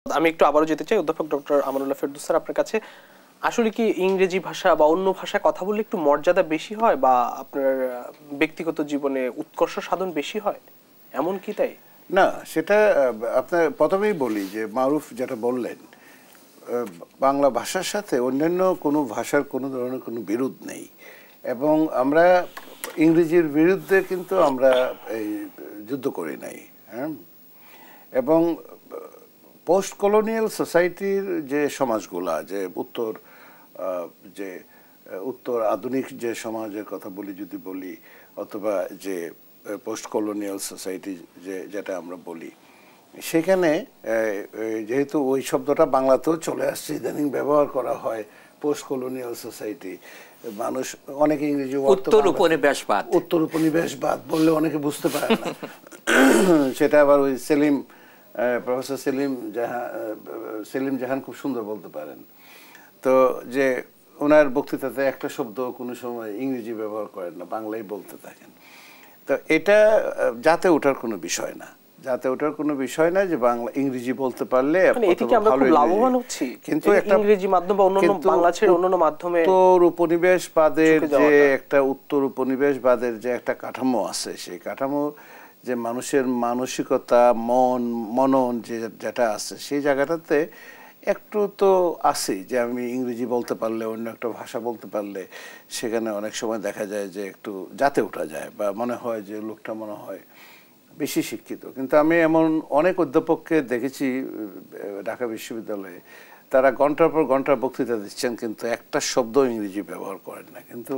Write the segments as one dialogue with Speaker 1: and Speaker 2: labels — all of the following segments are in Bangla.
Speaker 1: আমি একটু আবারও যেতে চাই অধ্যাপক ডক্টর আমানুল্লাহ ফেরদৌস স্যার আপনার কাছে। আসলে কি ইংরেজি ভাষা বা অন্য ভাষায় কথা বললে একটু মর্যাদা বেশি হয় বা আপনার ব্যক্তিগত জীবনে উৎকর্ষ সাধন বেশি হয়, এমন কি তাই?
Speaker 2: না, সেটা আপনার প্রথমেই বলি যে মারুফ যেটা বললেন, বাংলা ভাষার সাথে অন্যান্য কোনো ভাষার কোনো ধরনের কোনো বিরোধ নেই, এবং আমরা ইংরেজির বিরুদ্ধে কিন্তু আমরা এই যুদ্ধ করি নাই। হ্যাঁ, এবং পোস্ট কলোনিয়াল সোসাইটির যে সমাজগুলা, যে যে উত্তর আধুনিক যে সমাজের কথা বলি যদি বলি, অথবা যে পোস্ট কলোনিয়াল সোসাইটি যেটা আমরা বলি, সেখানে যেহেতু ওই শব্দটা বাংলাতেও চলে আসছে, ইদানিং ব্যবহার করা হয় পোস্ট কলোনিয়াল সোসাইটি। মানুষ অনেকে ইংরেজি
Speaker 3: উত্তর উপনিবেশবাদ
Speaker 2: বললে অনেকে বুঝতে পারে না। সেটা আবার ওই প্রফেসর সেলিম জাহান খুব সুন্দর বলতে পারেন। তো যে ওনার বক্তৃতাতে একটা শব্দ কোনো সময় ইংরেজি ব্যবহার করেন না, বাংলায় বলতে থাকেন। তো এটা যাতে ওঠার কোনো বিষয় না, যে বাংলা ইংরেজি বলতে পারলে
Speaker 1: লাভবান হচ্ছি, কিন্তু একটা ইংরেজি মাধ্যম বা অন্যান্য বাংলা ছেড়ে অন্যান্য মাধ্যমে
Speaker 2: উত্তর উপনিবেশবাদের যে একটা কাঠামো আছে, সেই কাঠামো যে মানুষের মানসিকতা, মনন যেটা আছে, সেই জায়গাটাতে একটু তো আছে যে আমি ইংরেজি বলতে পারলে, অন্য একটা ভাষা বলতে পারলে সেখানে অনেক সময় দেখা যায় যে একটু যাতে ওঠা যায়, বা মনে হয় যে লোকটা মনে হয় বেশি শিক্ষিত। কিন্তু আমি এমন অনেক অধ্যাপককে দেখেছি ঢাকা বিশ্ববিদ্যালয়ে, তারা ঘন্টার পর ঘন্টা বক্তৃতা দিচ্ছেন কিন্তু একটা শব্দ ইংরেজি ব্যবহার করেন না। কিন্তু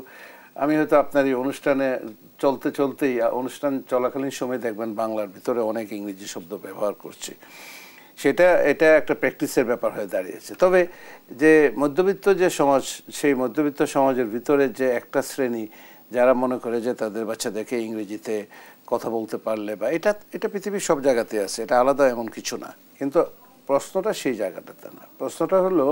Speaker 2: আমি হয়তো আপনার এই অনুষ্ঠানে অনুষ্ঠান চলাকালীন সময় দেখবেন বাংলার ভিতরে অনেক ইংরেজি শব্দ ব্যবহার করছে। এটা একটা প্র্যাকটিসের ব্যাপার হয়ে দাঁড়িয়েছে। তবে যে মধ্যবিত্ত যে সমাজ, সেই মধ্যবিত্ত সমাজের ভিতরে যে একটা শ্রেণী যারা মনে করে যে তাদের বাচ্চাদেরকে ইংরেজিতে কথা বলতে পারলে, বা এটা পৃথিবীর সব জায়গাতে আছে, এটা আলাদা এমন কিছু না। কিন্তু প্রশ্নটা সেই জায়গাটাতে না। প্রশ্নটা হলো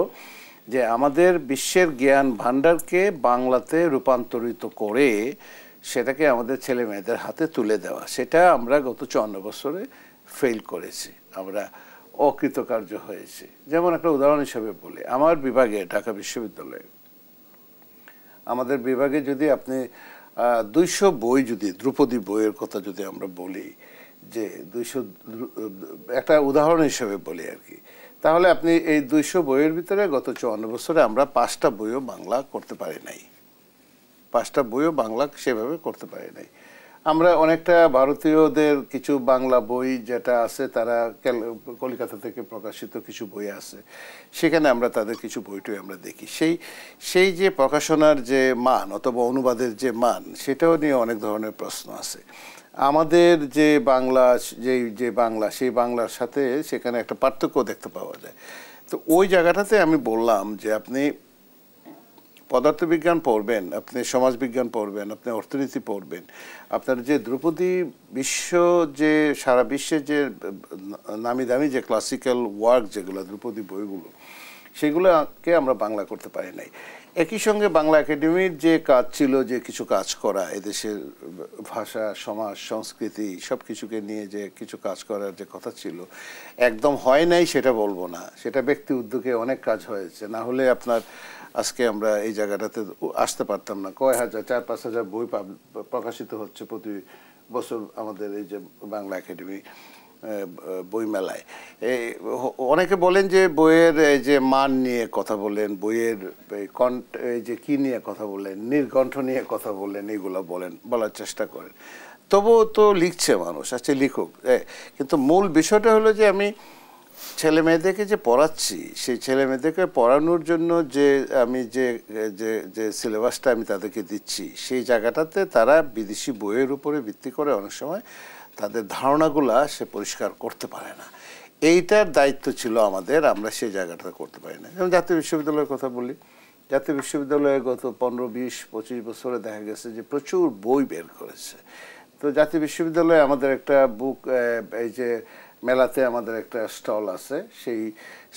Speaker 2: যে আমাদের বিশ্বের জ্ঞান ভাণ্ডারকে বাংলাতে রূপান্তরিত করে সেটাকে আমাদের ছেলে মেয়েদের হাতে তুলে দেওয়া, সেটা আমরা গত 54 বছরে ফেল করেছি, আমরা অকৃতকার্য হয়েছে। যেমন একটা উদাহরণ হিসেবে বলি, আমার বিভাগে, ঢাকা বিশ্ববিদ্যালয়ে আমাদের বিভাগে যদি আপনি 200 বই, যদি ধ্রুপদী বইয়ের কথা যদি আমরা বলি, যে 200 একটা উদাহরণ হিসেবে বলি আর কি, তাহলে আপনি এই 200 বইয়ের ভিতরে গত 54 বছরে আমরা 5টা বইও বাংলা করতে পারি নাই। 5টা বইও বাংলা সেভাবে করতে পারি নাই। আমরা অনেকটা ভারতীয়দের কিছু বাংলা বই যেটা আছে, তারা কলকাতা থেকে প্রকাশিত কিছু বই আছে, সেখানে আমরা তাদের কিছু বইটই আমরা দেখি। সেই যে প্রকাশনার যে মান অথবা অনুবাদের যে মান, সেটাও নিয়ে অনেক ধরনের প্রশ্ন আছে। আমাদের যে বাংলা, সেই বাংলার সাথে সেখানে একটা পার্থক্য দেখতে পাওয়া যায়। তো ওই জায়গাটাতে আমি বললাম যে আপনি পদার্থবিজ্ঞান পড়বেন, আপনি সমাজবিজ্ঞান পড়বেন, আপনি অর্থনীতি পড়বেন, আপনার যে ধ্রুপদী যে সারা বিশ্বে যে নামি দামি যে ক্লাসিক্যাল ওয়ার্ক যেগুলো ধ্রুপদী বইগুলো, সেগুলোকে আমরা বাংলা করতে পারি নাই। একই সঙ্গে বাংলা একাডেমির যে কাজ ছিল, যে কিছু কাজ করা, এদেশের ভাষা, সমাজ, সংস্কৃতি সব কিছুকে নিয়ে যে কিছু কাজ করার যে কথা ছিল, একদম হয় নাই সেটা বলবো না, সেটা ব্যক্তি উদ্যোগে অনেক কাজ হয়েছে। না হলে আপনার আজকে আমরা এই জায়গাটাতে আসতে পারতাম না। কয় হাজার, 4-5 হাজার বই প্রকাশিত হচ্ছে প্রতি বছর আমাদের এই যে বাংলা একাডেমি বইমেলায়। অনেকে বলেন যে বইয়ের যে মান নিয়ে কথা বলেন, বইয়ের যে কি নিয়ে কথা বলেন, নির্কণ্ঠ নিয়ে কথা বলেন, এইগুলো বলার চেষ্টা করেন। তবুও তো লিখছে মানুষ, আচ্ছা লিখুক। কিন্তু মূল বিষয়টা হলো যে আমি ছেলে মেয়েদেরকে যে পড়াচ্ছি, সেই ছেলে মেয়েদেরকে পড়ানোর জন্য যে আমি যে সিলেবাসটা আমি তাদেরকে দিচ্ছি, সেই জায়গাটাতে তারা বিদেশি বইয়ের উপরে ভিত্তি করে অনেক সময় তাদের ধারণাগুলা সে পরিষ্কার করতে পারে না। এইটার দায়িত্ব ছিল আমাদের, আমরা সেই জায়গাটা করতে পারি না। যেমন জাতীয় বিশ্ববিদ্যালয়ের কথা বলি, জাতীয় বিশ্ববিদ্যালয়ে গত 15-20-25 বছরে দেখা গেছে যে প্রচুর বই বের করেছে। তো জাতীয় বিশ্ববিদ্যালয়ে আমাদের একটা এই যে মেলাতে আমাদের একটা স্টল আছে, সেই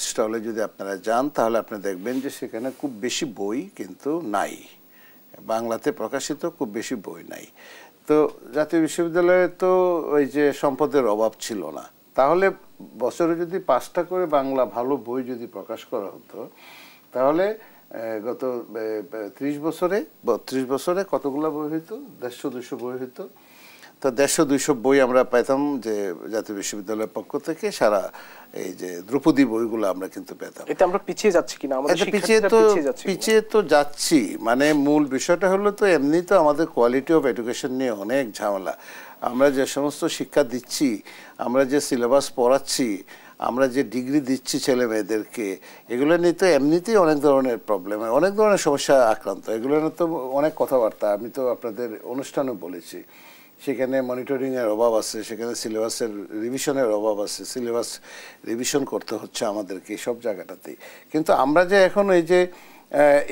Speaker 2: স্টলে যদি আপনারা যান তাহলে আপনি দেখবেন যে সেখানে খুব বেশি বই কিন্তু নাই, বাংলাতে প্রকাশিত খুব বেশি বই নাই। তো জাতীয় বিশ্ববিদ্যালয়ে তো ওই যে সম্পদের অভাব ছিল না, তাহলে বছরে যদি 5টা করে বাংলা ভালো বই যদি প্রকাশ করা হতো, তাহলে গত 30 বছরে 32 বছরে কতগুলো বই হইতো? 150-200 বই হইতো। তো 150-200 বই আমরা পাইতাম যে জাতীয় বিশ্ববিদ্যালয়ের পক্ষ থেকে, সারা এই যে ধ্রুপদী বইগুলো আমরা কিন্তু পেতাম।
Speaker 1: এতে আমরা পিছিয়ে যাচ্ছি কিনা? আমাদের শিক্ষার্থীরা
Speaker 2: পিছিয়ে তো যাচ্ছি, মানে মূল বিষয়টা হলো তো এমনি তো আমাদের কোয়ালিটি অফ এডুকেশন নিয়ে অনেক ঝামেলা। আমরা যে সমস্ত শিক্ষা দিচ্ছি, আমরা যে সিলেবাস পড়াচ্ছি, আমরা যে ডিগ্রি দিচ্ছি ছেলে মেয়েদেরকে, এগুলো নিয়ে তো এমনিতেই অনেক ধরনের প্রবলেম, অনেক ধরনের সমস্যা আক্রান্ত। এগুলো নিয়ে তো অনেক কথাবার্তা আমি তো আপনাদের অনুষ্ঠানে বলেছি। সেখানে মনিটরিংয়ের অভাব আছে, সেখানে সিলেবাসের রিভিশনের অভাব আছে, সিলেবাস রিভিশন করতে হচ্ছে আমাদেরকে সব জায়গাটাতেই। কিন্তু আমরা যে এখন এই যে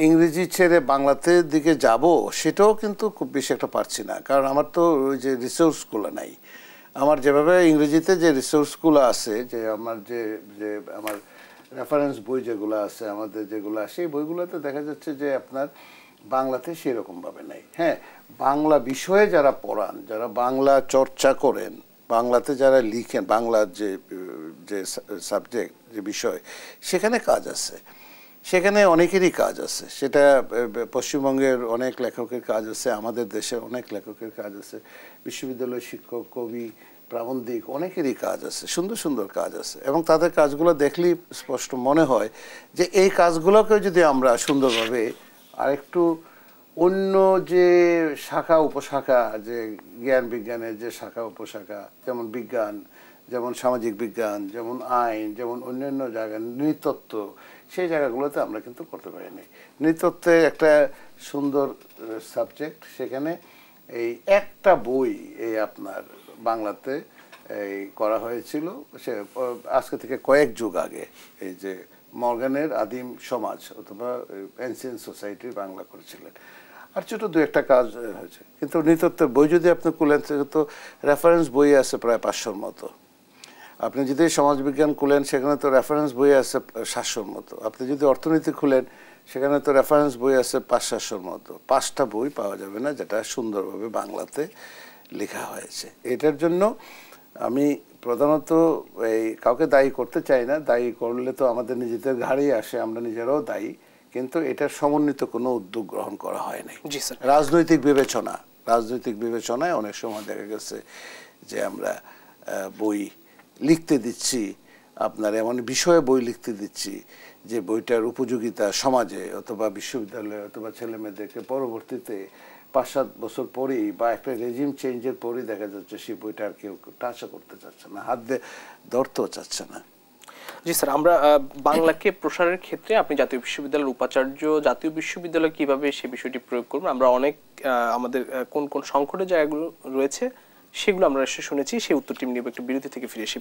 Speaker 2: ইংরেজি ছেড়ে বাংলাতে দিকে যাব, সেটাও কিন্তু খুব বেশি একটা পারছি না, কারণ আমার তো ওই যে রিসোর্সগুলো নাই। আমার যেভাবে ইংরেজিতে যে রিসোর্সগুলো আছে, যে আমার যে আমার রেফারেন্স বই যেগুলো আছে আমাদের, যেগুলো সেই বইগুলোতে দেখা যাচ্ছে যে আপনার বাংলাতে সেরকমভাবে নাই। হ্যাঁ, বাংলা বিষয়ে যারা পড়ান, যারা বাংলা চর্চা করেন, বাংলাতে যারা লিখেন, বাংলার যে সাবজেক্ট, যে বিষয়, সেখানে কাজ আছে, সেখানে অনেকেরই কাজ আছে। সেটা পশ্চিমবঙ্গের অনেক লেখকের কাজ আছে, আমাদের দেশের অনেক লেখকের কাজ আছে, বিশ্ববিদ্যালয়ের শিক্ষক, কবি, প্রাবন্ধিক অনেকেরই কাজ আছে, সুন্দর সুন্দর কাজ আছে। এবং তাদের কাজগুলো দেখলেই স্পষ্ট মনে হয় যে এই কাজগুলোকে যদি আমরা সুন্দরভাবে আরেকটু অন্য যে শাখা উপশাখা, যে জ্ঞান বিজ্ঞানের যে শাখা উপশাখা, যেমন বিজ্ঞান, যেমন সামাজিক বিজ্ঞান, যেমন আইন, যেমন অন্যান্য জায়গা, নৃতত্ত্ব, সেই জায়গাগুলোতে আমরা কিন্তু করতে পারিনি। নৃতত্ত্বে একটা সুন্দর সাবজেক্ট, সেখানে এই একটা বই এই আপনার বাংলাতে এই করা হয়েছিল, সে আজকে থেকে কয়েক যুগ আগে, এই যে মর্গানের আদিম সমাজ অথবা এনসিয়েন্ট সোসাইটি বাংলা করেছিলেন। আর ছোটো দু একটা কাজ হয়েছে। কিন্তু নৃতত্ত্বের বই যদি আপনি খুলেন, তো রেফারেন্স বই আছে প্রায় 500-র মতো। আপনি যদি সমাজবিজ্ঞান খুলেন, সেখানে তো রেফারেন্স বই আছে 700-র মতো। আপনি যদি অর্থনীতি খুলেন, সেখানে তো রেফারেন্স বই আছে 500-700-র মতো। 5টা বই পাওয়া যাবে না যেটা সুন্দরভাবে বাংলাতে লেখা হয়েছে। এটার জন্য আমি প্রধানত এই কাউকে দায়ী করতে চাই না, দায়ী করলে তো আমাদের নিজেদের ঘাড়েই আসে, আমরা নিজেরাও দায়ী। কিন্তু এটার সমন্বিত কোনো উদ্যোগ গ্রহণ করা হয়নি। রাজনৈতিক বিবেচনায় অনেক সময় দেখা গেছে যে আমরা বই লিখতে দিচ্ছি, আপনার এমন বিষয়ে বই লিখতে দিচ্ছি যে বইটার উপযোগিতা সমাজে অথবা বিশ্ববিদ্যালয়ে অথবা ছেলে মেয়েদেরকে পরবর্তীতে 5-7 বছর পরেই বা একটা রেজিম চেঞ্জের পরেই দেখা যাচ্ছে সেই বইটা আর কেউ টাচও করতে চাচ্ছে না, হাত দিয়ে ধরতেও চাচ্ছে না।
Speaker 1: জি স্যার, আমরা বাংলাকে প্রসারের ক্ষেত্রে আপনি জাতীয় বিশ্ববিদ্যালয়ের উপাচার্য, জাতীয় বিশ্ববিদ্যালয় কিভাবে সেই বিষয়টি প্রয়োগ করবেন, আমরা অনেক আমাদের কোন কোন সংকটের জায়গাগুলো রয়েছে সেগুলো আমরা শুনেছি। সেই উত্তরটি নিয়ে একটু বিরতি থেকে ফিরে এসে